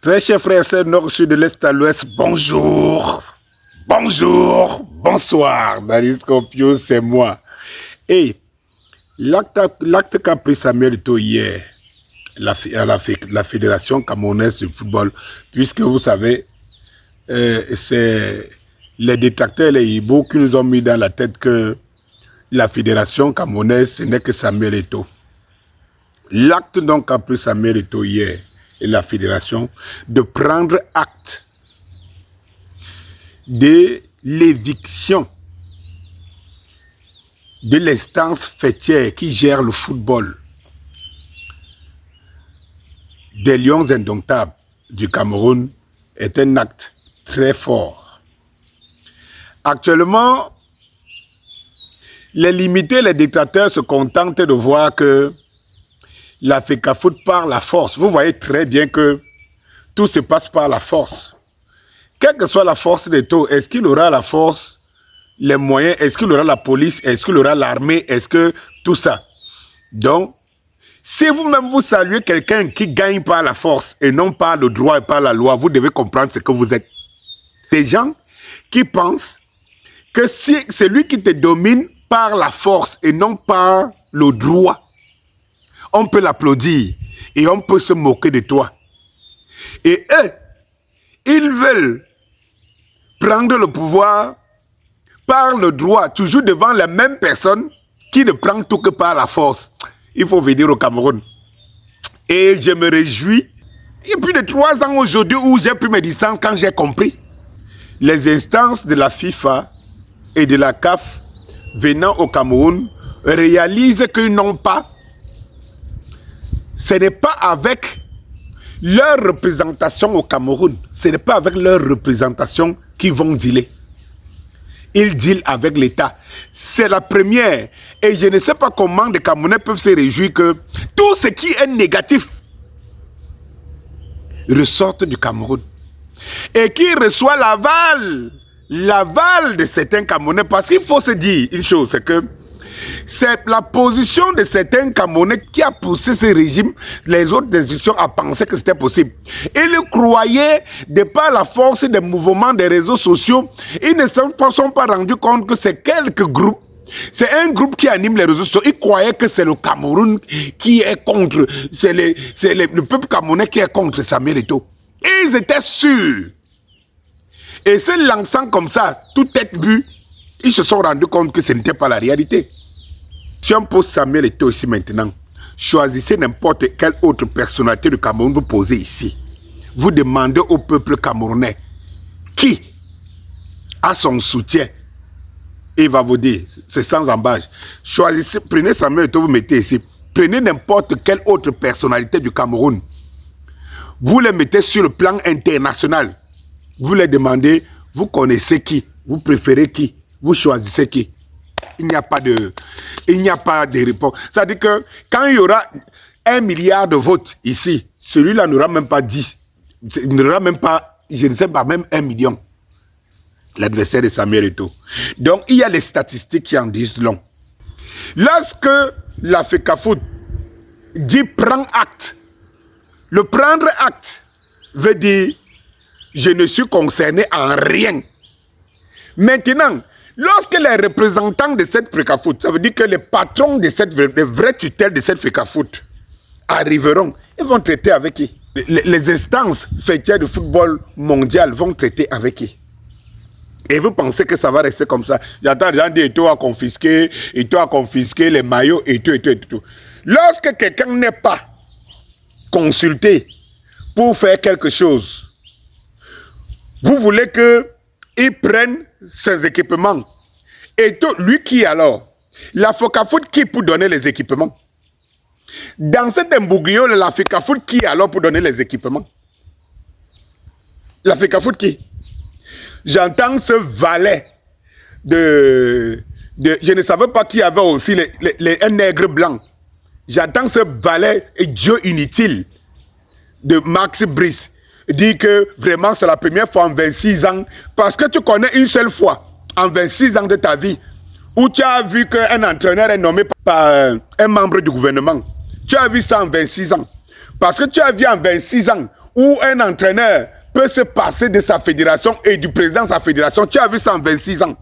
Très chers frères et sœurs, nord, sud, de l'est à l'ouest, bonjour, bonjour, bonsoir. Dali Scorpio, c'est moi. Et l'acte qu'a pris Samuel Eto'o hier, la Fédération camerounaise de football, puisque vous savez, c'est les détracteurs, les hiboux qui nous ont mis dans la tête que la Fédération camerounaise, ce n'est que Samuel Eto'o. L'acte donc qu'a pris Samuel Eto'o hier, et la Fédération, de prendre acte de l'éviction de l'instance fêtière qui gère le football des Lions indomptables du Cameroun est un acte très fort. Actuellement, les limités, les dictateurs se contentent de voir que la FECAFOOT par la force. Vous voyez très bien que tout se passe par la force. Quelle que soit la force d'Eto'o, est-ce qu'il aura la force, les moyens, est-ce qu'il aura la police, est-ce qu'il aura l'armée, est-ce que tout ça. Donc, si vous-même vous saluez quelqu'un qui gagne par la force et non par le droit et par la loi, vous devez comprendre ce que vous êtes. Des gens qui pensent que si c'est lui qui te domine par la force et non par le droit, on peut l'applaudir et on peut se moquer de toi. Et eux, ils veulent prendre le pouvoir par le droit, toujours devant la même personne qui ne prend tout que par la force. Il faut venir au Cameroun. Et je me réjouis. Il y a plus de 3 ans aujourd'hui où j'ai pris mes distances quand j'ai compris. Les instances de la FIFA et de la CAF venant au Cameroun réalisent qu'ils n'ont pas. Ce n'est pas avec leur représentation au Cameroun, ce n'est pas avec leur représentation qu'ils vont dealer. Ils dealent avec l'État. C'est la première. Et je ne sais pas comment les Camerounais peuvent se réjouir que tout ce qui est négatif ressorte du Cameroun. Et qui reçoit l'aval de certains Camerounais. Parce qu'il faut se dire une chose, c'est que c'est la position de certains Camerounais qui a poussé ce régime, les autres institutions, à penser que c'était possible. Ils croyaient, de par la force des mouvements des réseaux sociaux, ils ne se sont pas rendus compte que c'est quelques groupes. C'est un groupe qui anime les réseaux sociaux. Ils croyaient que c'est le Cameroun qui est contre, c'est le peuple camerounais qui est contre Samuel Eto'o. Ils étaient sûrs. Et se lançant comme ça, tout tête bu, ils se sont rendus compte que ce n'était pas la réalité. Si on pose Samuel Eto'o ici maintenant, choisissez n'importe quelle autre personnalité du Cameroun, vous posez ici. Vous demandez au peuple camerounais qui a son soutien. Il va vous dire, c'est sans embâche. Choisissez, prenez Samuel Eto'o, vous mettez ici. Prenez n'importe quelle autre personnalité du Cameroun. Vous les mettez sur le plan international. Vous les demandez, vous connaissez qui? Vous préférez qui? Vous choisissez qui? Il n'y a pas de réponse. C'est-à-dire que quand il y aura 1 milliard de votes ici, celui-là n'aura même pas 10. Il n'aura même pas, je ne sais pas, même 1 million. L'adversaire de Samuel Eto'o. Donc, il y a les statistiques qui en disent long. Lorsque la FECAFOOT dit prendre acte, le prendre acte veut dire je ne suis concerné en rien. Maintenant, lorsque les représentants de cette FECAFOOT, ça veut dire que les patrons de les vrais tutelles de cette FECAFOOT arriveront, ils vont traiter avec qui? Les instances fêtières de football mondial vont traiter avec qui? Et vous pensez que ça va rester comme ça? J'entends des gens dire Eto'o a confisqué les maillots et tout. Lorsque quelqu'un n'est pas consulté pour faire quelque chose, vous voulez qu'il prenne ses équipements. Et lui qui alors? La FECAFOOT qui pour donner les équipements? Dans cet imbroglio, la FECAFOOT qui alors pour donner les équipements? La FECAFOOT qui? J'entends ce valet de... Je ne savais pas qui avait aussi un nègre blanc. J'entends ce valet idiot inutile de Max Brice dit que vraiment c'est la première fois en 26 ans, parce que tu connais une seule fois en 26 ans de ta vie où tu as vu qu'un entraîneur est nommé par un membre du gouvernement. Tu as vu ça en 26 ans. Parce que tu as vu en 26 ans où un entraîneur peut se passer de sa fédération et du président de sa fédération. Tu as vu ça en 26 ans.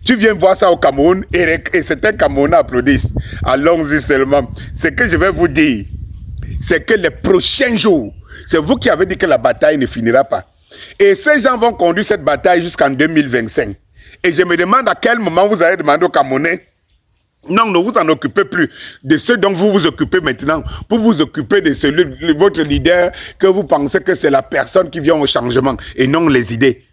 Tu viens voir ça au Cameroun et certains Camerounais applaudissent. Allons-y seulement. Ce que je vais vous dire, c'est que les prochains jours, c'est vous qui avez dit que la bataille ne finira pas. Et ces gens vont conduire cette bataille jusqu'en 2025. Et je me demande à quel moment vous allez demander aux Camerounais, non, ne vous en occupez plus de ceux dont vous vous occupez maintenant, pour vous occuper de celui, votre leader, que vous pensez que c'est la personne qui vient au changement, et non les idées.